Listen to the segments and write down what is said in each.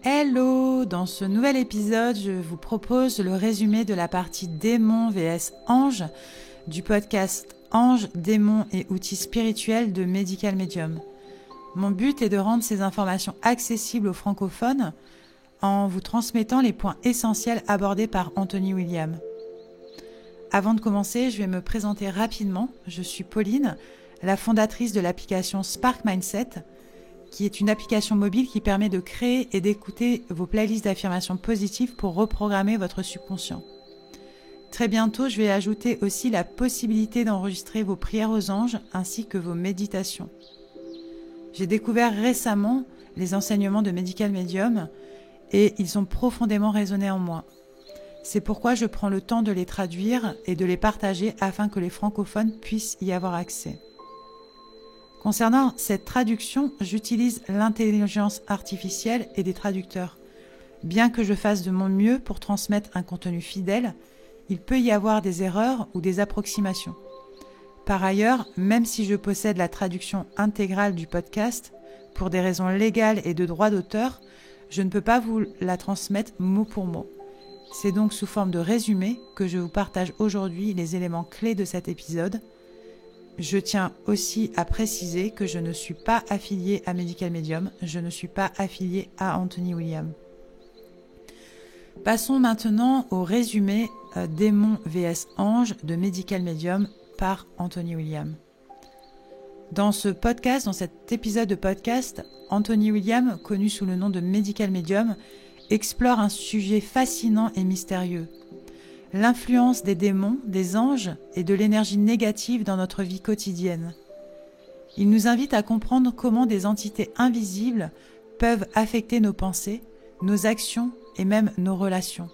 Hello! Dans ce nouvel épisode, je vous propose le résumé de la partie démon vs ange du podcast Anges, démons et outils spirituels de Medical Medium. Mon but est de rendre ces informations accessibles aux francophones en vous transmettant les points essentiels abordés par Anthony William. Avant de commencer, je vais me présenter rapidement. Je suis Pauline, la fondatrice de l'application Spark Mindset, qui est une application mobile qui permet de créer et d'écouter vos playlists d'affirmations positives pour reprogrammer votre subconscient. Très bientôt, je vais ajouter aussi la possibilité d'enregistrer vos prières aux anges ainsi que vos méditations. J'ai découvert récemment les enseignements de Medical Medium et ils ont profondément résonné en moi. C'est pourquoi je prends le temps de les traduire et de les partager afin que les francophones puissent y avoir accès. Concernant cette traduction, j'utilise l'intelligence artificielle et des traducteurs. Bien que je fasse de mon mieux pour transmettre un contenu fidèle, il peut y avoir des erreurs ou des approximations. Par ailleurs, même si je possède la traduction intégrale du podcast, pour des raisons légales et de droit d'auteur, je ne peux pas vous la transmettre mot pour mot. C'est donc sous forme de résumé que je vous partage aujourd'hui les éléments clés de cet épisode. Je tiens aussi à préciser que je ne suis pas affiliée à Medical Medium, je ne suis pas affiliée à Anthony William. Passons maintenant au résumé Démon vs Ange de Medical Medium par Anthony William. Dans ce podcast, dans cet épisode de podcast, Anthony William, connu sous le nom de Medical Medium, explore un sujet fascinant et mystérieux. L'influence des démons, des anges et de l'énergie négative dans notre vie quotidienne. Il nous invite à comprendre comment des entités invisibles peuvent affecter nos pensées, nos actions et même nos relations.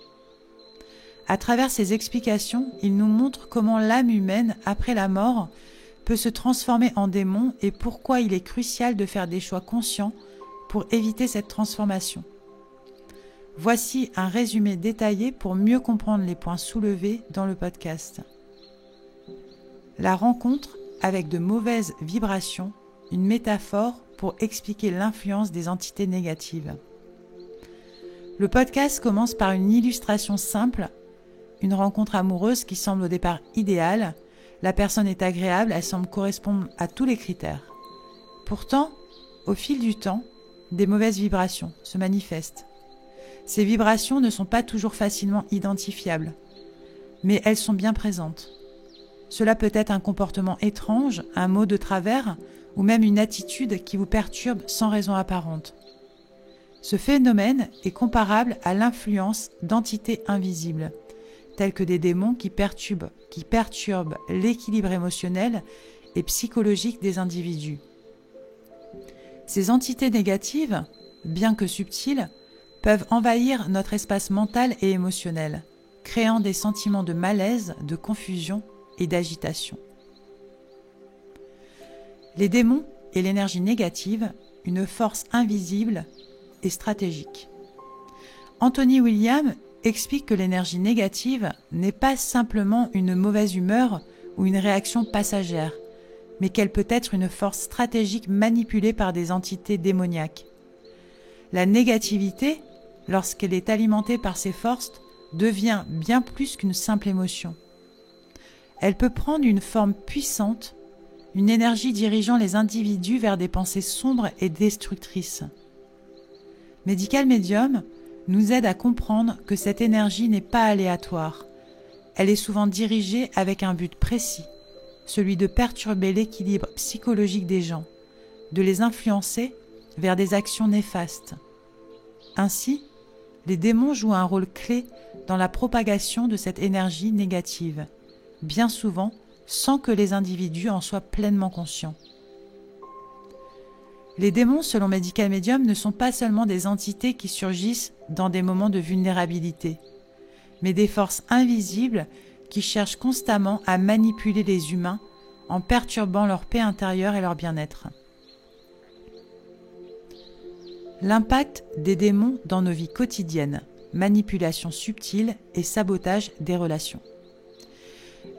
À travers ces explications, il nous montre comment l'âme humaine, après la mort, peut se transformer en démon et pourquoi il est crucial de faire des choix conscients pour éviter cette transformation. Voici un résumé détaillé pour mieux comprendre les points soulevés dans le podcast. La rencontre avec de mauvaises vibrations, une métaphore pour expliquer l'influence des entités négatives. Le podcast commence par une illustration simple, une rencontre amoureuse qui semble au départ idéale, la personne est agréable, elle semble correspondre à tous les critères. Pourtant, au fil du temps, des mauvaises vibrations se manifestent. Ces vibrations ne sont pas toujours facilement identifiables, mais elles sont bien présentes. Cela peut être un comportement étrange, un mot de travers ou même une attitude qui vous perturbe sans raison apparente. Ce phénomène est comparable à l'influence d'entités invisibles, telles que des démons qui perturbent l'équilibre émotionnel et psychologique des individus. Ces entités négatives, bien que subtiles, peuvent envahir notre espace mental et émotionnel, créant des sentiments de malaise, de confusion et d'agitation. Les démons et l'énergie négative, une force invisible et stratégique. Anthony William explique que l'énergie négative n'est pas simplement une mauvaise humeur ou une réaction passagère, mais qu'elle peut être une force stratégique manipulée par des entités démoniaques. La négativité, lorsqu'elle est alimentée par ces forces, devient bien plus qu'une simple émotion. Elle peut prendre une forme puissante, une énergie dirigeant les individus vers des pensées sombres et destructrices. Medical Medium nous aide à comprendre que cette énergie n'est pas aléatoire. Elle est souvent dirigée avec un but précis, celui de perturber l'équilibre psychologique des gens, de les influencer vers des actions néfastes. Ainsi, les démons jouent un rôle clé dans la propagation de cette énergie négative, bien souvent sans que les individus en soient pleinement conscients. Les démons, selon Medical Medium, ne sont pas seulement des entités qui surgissent dans des moments de vulnérabilité, mais des forces invisibles qui cherchent constamment à manipuler les humains en perturbant leur paix intérieure et leur bien-être. L'impact des démons dans nos vies quotidiennes, manipulation subtile et sabotage des relations.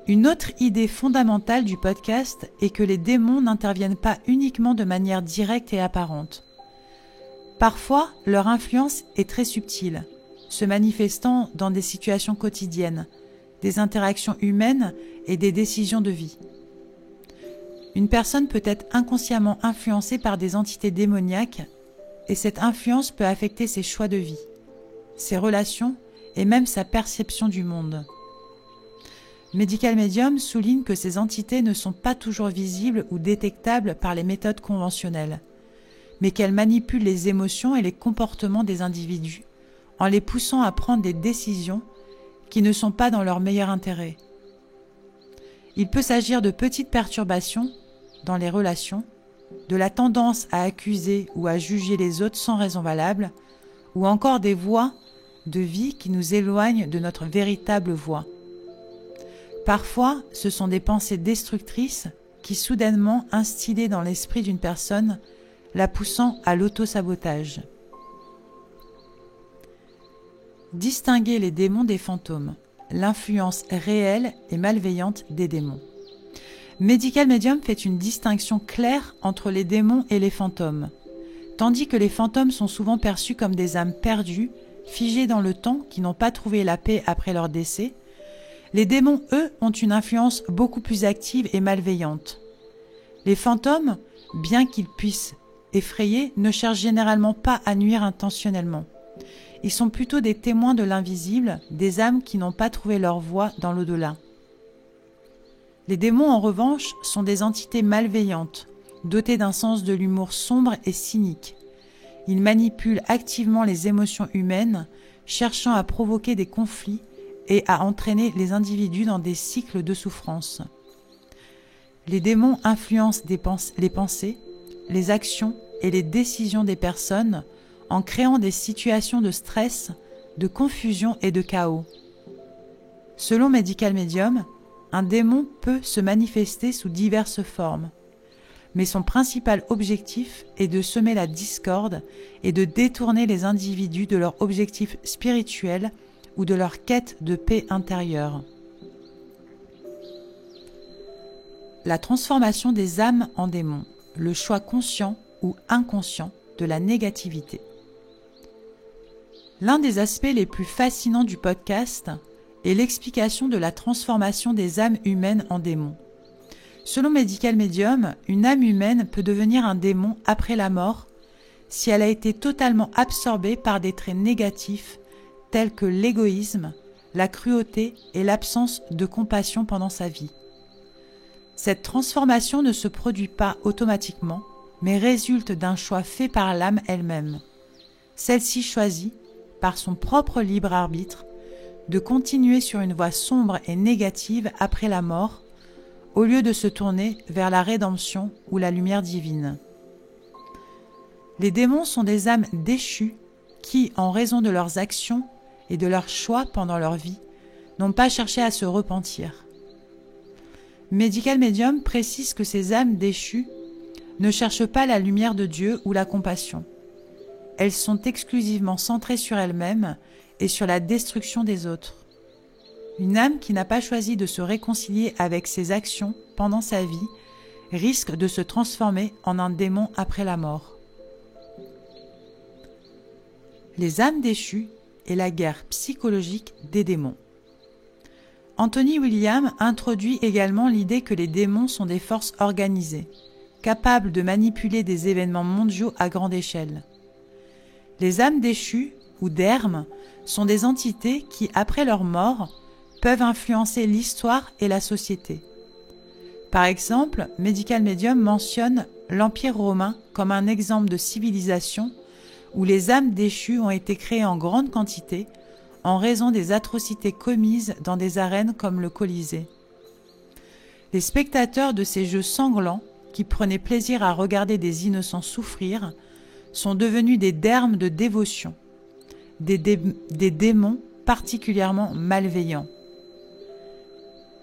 Une autre idée fondamentale du podcast est que les démons n'interviennent pas uniquement de manière directe et apparente. Parfois, leur influence est très subtile, se manifestant dans des situations quotidiennes, des interactions humaines et des décisions de vie. Une personne peut être inconsciemment influencée par des entités démoniaques et cette influence peut affecter ses choix de vie, ses relations et même sa perception du monde. Medical Medium souligne que ces entités ne sont pas toujours visibles ou détectables par les méthodes conventionnelles, mais qu'elles manipulent les émotions et les comportements des individus en les poussant à prendre des décisions qui ne sont pas dans leur meilleur intérêt. Il peut s'agir de petites perturbations dans les relations, de la tendance à accuser ou à juger les autres sans raison valable, ou encore des voies de vie qui nous éloignent de notre véritable voie. Parfois, ce sont des pensées destructrices qui soudainement instillées dans l'esprit d'une personne, la poussant à l'auto-sabotage. Distinguer les démons des fantômes, l'influence réelle et malveillante des démons. Medical Medium fait une distinction claire entre les démons et les fantômes. Tandis que les fantômes sont souvent perçus comme des âmes perdues, figées dans le temps, qui n'ont pas trouvé la paix après leur décès, les démons, eux, ont une influence beaucoup plus active et malveillante. Les fantômes, bien qu'ils puissent effrayer, ne cherchent généralement pas à nuire intentionnellement. Ils sont plutôt des témoins de l'invisible, des âmes qui n'ont pas trouvé leur voie dans l'au-delà. Les démons, en revanche, sont des entités malveillantes, dotées d'un sens de l'humour sombre et cynique. Ils manipulent activement les émotions humaines, cherchant à provoquer des conflits et à entraîner les individus dans des cycles de souffrance. Les démons influencent les pensées, les actions et les décisions des personnes en créant des situations de stress, de confusion et de chaos. Selon Medical Medium, un démon peut se manifester sous diverses formes, mais son principal objectif est de semer la discorde et de détourner les individus de leur objectif spirituel ou de leur quête de paix intérieure. La transformation des âmes en démons, le choix conscient ou inconscient de la négativité. L'un des aspects les plus fascinants du podcast est l'explication de la transformation des âmes humaines en démons. Selon Medical Medium, une âme humaine peut devenir un démon après la mort si elle a été totalement absorbée par des traits négatifs tels que l'égoïsme, la cruauté et l'absence de compassion pendant sa vie. Cette transformation ne se produit pas automatiquement, mais résulte d'un choix fait par l'âme elle-même. Celle-ci choisit, par son propre libre arbitre, de continuer sur une voie sombre et négative après la mort, au lieu de se tourner vers la rédemption ou la lumière divine. Les démons sont des âmes déchues qui, en raison de leurs actions et de leurs choix pendant leur vie, n'ont pas cherché à se repentir. Medical Medium précise que ces âmes déchues ne cherchent pas la lumière de Dieu ou la compassion. Elles sont exclusivement centrées sur elles-mêmes et sur la destruction des autres. Une âme qui n'a pas choisi de se réconcilier avec ses actions pendant sa vie risque de se transformer en un démon après la mort. Les âmes déchues et la guerre psychologique des démons. Anthony William introduit également l'idée que les démons sont des forces organisées, capables de manipuler des événements mondiaux à grande échelle. Les âmes déchues, ou dermes, sont des entités qui, après leur mort, peuvent influencer l'histoire et la société. Par exemple, Medical Medium mentionne l'Empire romain comme un exemple de civilisation où les âmes déchues ont été créées en grande quantité en raison des atrocités commises dans des arènes comme le Colisée. Les spectateurs de ces jeux sanglants, qui prenaient plaisir à regarder des innocents souffrir, sont devenus des dermes de dévotion, des démons particulièrement malveillants.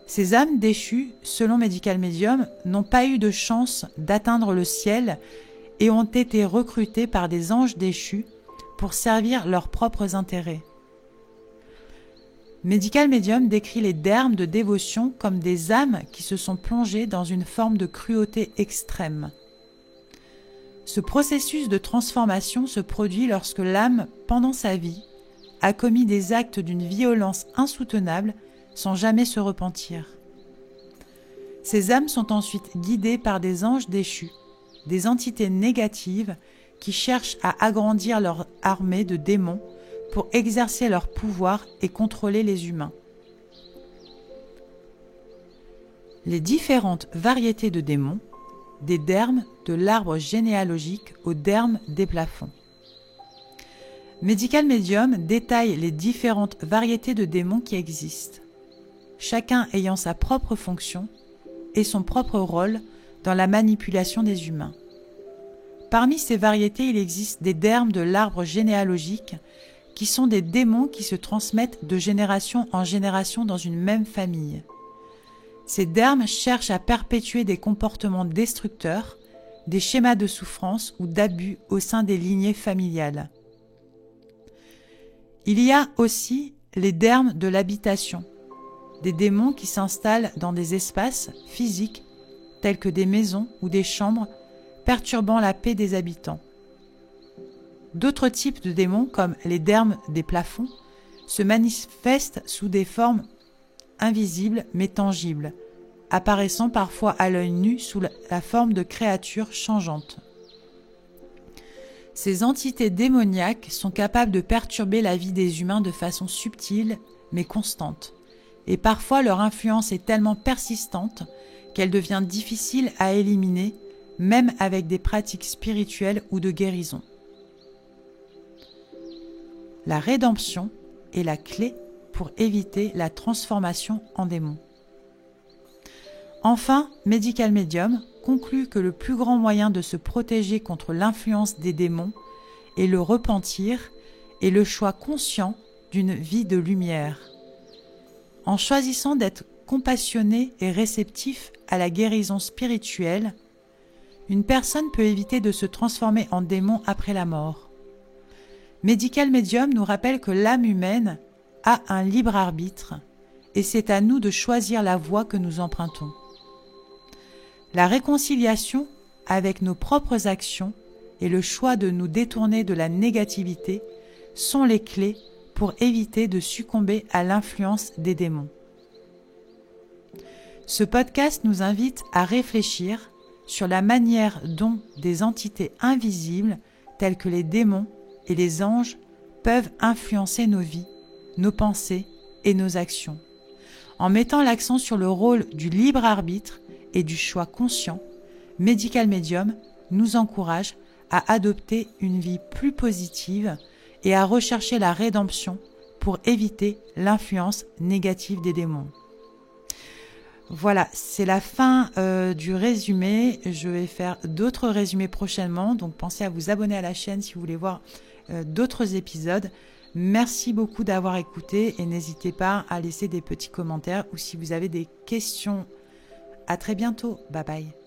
Ces âmes déchues, selon Medical Medium, n'ont pas eu de chance d'atteindre le ciel et ont été recrutées par des anges déchus pour servir leurs propres intérêts. Medical Medium décrit les dermes de dévotion comme des âmes qui se sont plongées dans une forme de cruauté extrême. Ce processus de transformation se produit lorsque l'âme, pendant sa vie, a commis des actes d'une violence insoutenable sans jamais se repentir. Ces âmes sont ensuite guidées par des anges déchus, des entités négatives qui cherchent à agrandir leur armée de démons pour exercer leur pouvoir et contrôler les humains. Les différentes variétés de démons, des dermes de l'arbre généalogique aux dermes des plafonds. Medical Medium détaille les différentes variétés de démons qui existent, chacun ayant sa propre fonction et son propre rôle dans la manipulation des humains. Parmi ces variétés, il existe des dermes de l'arbre généalogique qui sont des démons qui se transmettent de génération en génération dans une même famille. Ces dermes cherchent à perpétuer des comportements destructeurs, des schémas de souffrance ou d'abus au sein des lignées familiales. Il y a aussi les dermes de l'habitation, des démons qui s'installent dans des espaces physiques tels que des maisons ou des chambres, perturbant la paix des habitants. D'autres types de démons, comme les dermes des plafonds, se manifestent sous des formes invisibles mais tangibles, apparaissant parfois à l'œil nu sous la forme de créatures changeantes. Ces entités démoniaques sont capables de perturber la vie des humains de façon subtile mais constante, et parfois leur influence est tellement persistante qu'elle devient difficile à éliminer, même avec des pratiques spirituelles ou de guérison. La rédemption est la clé pour éviter la transformation en démon. Enfin, Medical Medium conclut que le plus grand moyen de se protéger contre l'influence des démons est le repentir et le choix conscient d'une vie de lumière. En choisissant d'être compassionné et réceptif à la guérison spirituelle, une personne peut éviter de se transformer en démon après la mort. Medical Medium nous rappelle que l'âme humaine a un libre arbitre et c'est à nous de choisir la voie que nous empruntons. La réconciliation avec nos propres actions et le choix de nous détourner de la négativité sont les clés pour éviter de succomber à l'influence des démons. Ce podcast nous invite à réfléchir sur la manière dont des entités invisibles telles que les démons et les anges peuvent influencer nos vies, nos pensées et nos actions. En mettant l'accent sur le rôle du libre arbitre et du choix conscient, Medical Medium nous encourage à adopter une vie plus positive et à rechercher la rédemption pour éviter l'influence négative des démons. Voilà, c'est la fin du résumé. Je vais faire d'autres résumés prochainement, donc pensez à vous abonner à la chaîne si vous voulez voir d'autres épisodes. Merci beaucoup d'avoir écouté et n'hésitez pas à laisser des petits commentaires ou si vous avez des questions. À très bientôt. Bye bye.